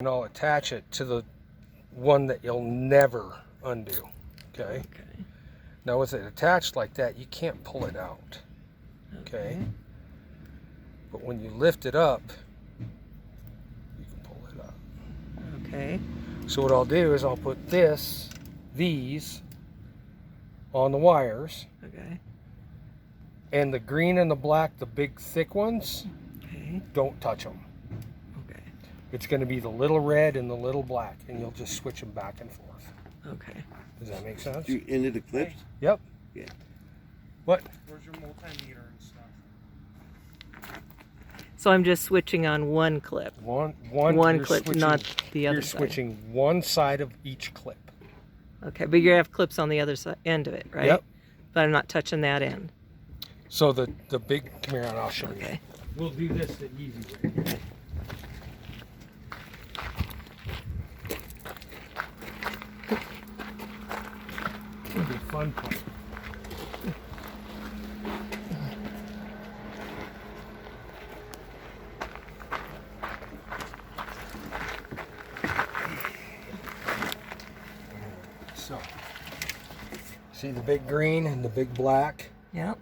And I'll attach it to the one that you'll never undo. Okay? Okay. Now with it attached like that, you can't pull it out. Okay? But when you lift it up, you can pull it up. Okay. So what I'll do is I'll put these on the wires, Okay. and the green and the black, the big thick ones, Okay. don't touch them. Okay. It's going to be the little red and the little black, and you'll just switch them back and forth. Okay. Does that make sense? You into the clips? Yep. Yeah. What? Where's your multimeter and stuff? So I'm just switching on one clip. One One you're clip, switching- not the other You're side. switching one side of each clip. Okay, but you have clips on the other side, end of it, right? Yep. But I'm not touching that end. So the big, come here and I'll show you. Okay. We'll do this the easy way. The fun part. So, see the big green and the big black? Yep.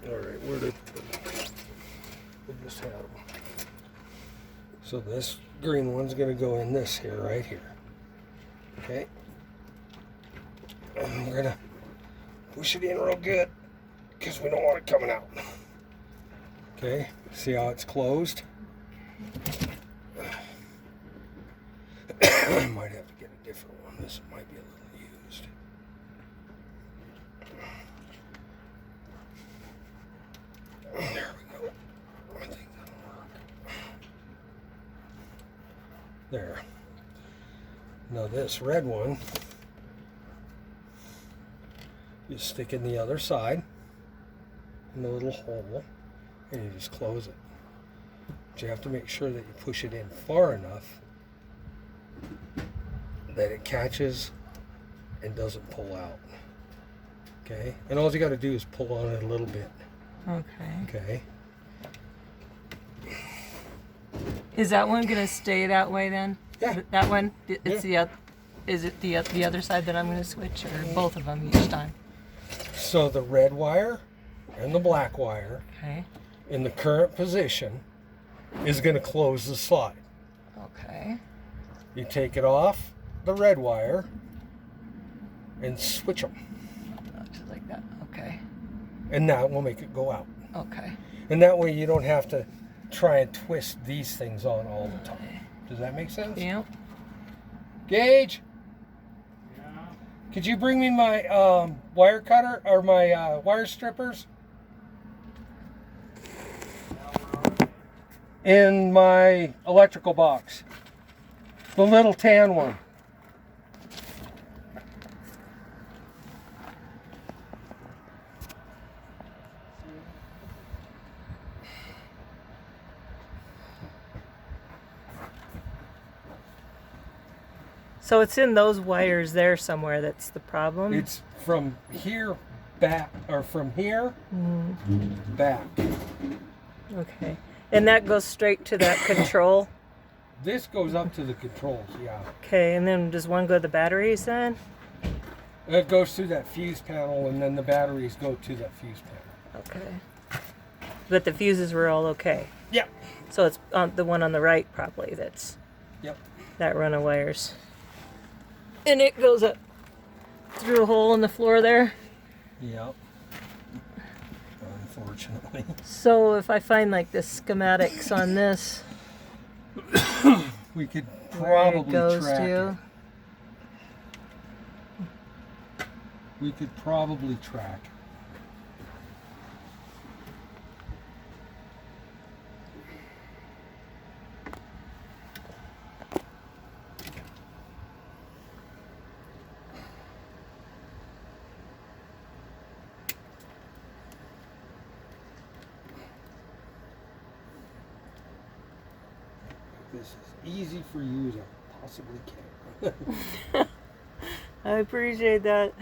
All right, where did we just had them? So this green one's going to go in this here, right here. Okay. And we're going to push it in real good because we don't want it coming out. Okay, see how it's closed? I might have to get a different one. This might be a little used. There we go. I think that'll work. There. Now this red one, you stick in the other side in the little hole and you just close it. But you have to make sure that you push it in far enough that it catches and doesn't pull out. Okay? And all you got to do is pull on it a little bit. Okay. Okay? Is that one gonna stay that way then? Yeah. That one? It's the other. Is it the other side that I'm gonna switch, or both of them each time? So the red wire and the black wire Okay. in the current position is going to close the slide. Okay. You take it off the red wire and switch them, Just like that. Okay. and that will make it go out. Okay. And that way you don't have to try and twist these things on all the time. Does that make sense? Yep. Gage, Yeah. could you bring me my wire cutter or my wire strippers in my electrical box? The little tan one. So it's in those wires there somewhere. That's the problem. It's from here back, or from here back. Okay. And that goes straight to that control. This goes up to the controls, yeah. Okay. And then does one go to the batteries then? It goes through that fuse panel, and then the batteries go to that fuse panel. Okay. But the fuses were all okay. Yep. So it's the one on the right probably that's Yep. that run of wires. And it goes up through a hole in the floor there. Yep. Unfortunately. So if I find like the schematics on this, We could where it probably goes track to. it. We could probably track it. This is easy for you as I possibly can. I appreciate that.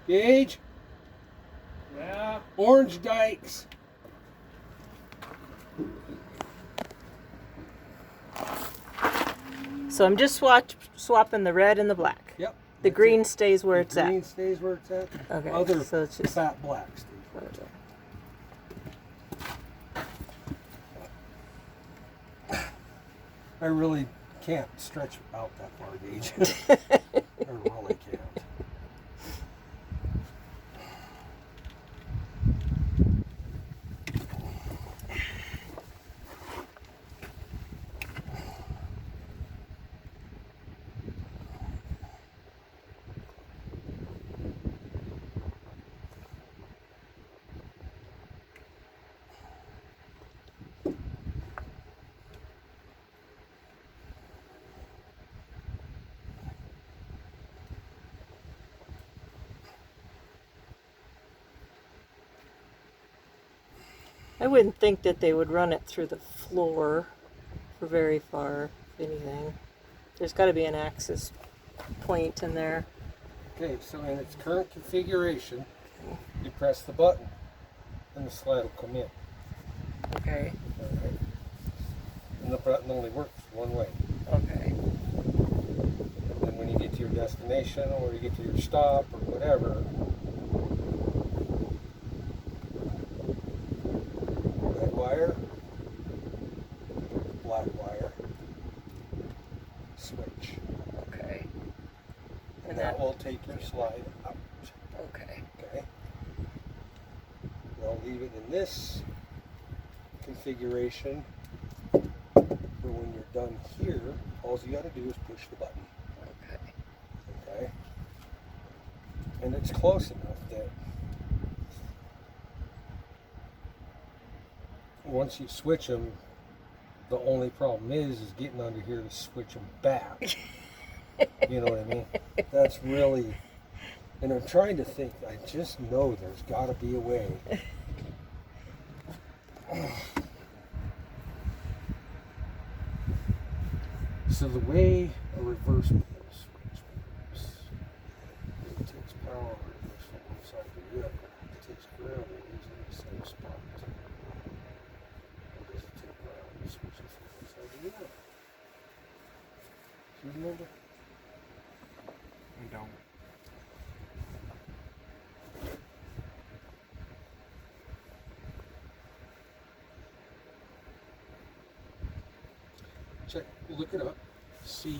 Gage, Yeah. orange dikes. So I'm just swapping the red and the black. Yep. The that's green it. stays where it's The at. green stays where it's at. Okay, Other so it's just- fat black stays where it's at. I really can't stretch out that far, Gage. I really can't. I wouldn't think that they would run it through the floor for very far, if anything. There's got to be an access point in there. Okay, so in its current configuration, you press the button and the slide will come in. Okay. Alright. And the button only works one way. Okay. And when you get to your destination or you get to your stop or whatever, red wire, black wire, switch. Okay. And that will take your slide out. Okay. Okay? I'll leave it in this configuration for when you're done here. All you got to do is push the button. Okay. Okay? And it's close enough that once you switch them, the only problem is getting under here to switch them back. You know what I mean? That's really, and I'm trying to think, I just know there's got to be a way. So the way a reverse pull switch works, it takes power and goes from one side to the other. It takes ground and leaves it in the same spot. It doesn't take ground and switches from one side to the other. Do you remember? I don't. Check, look it up, see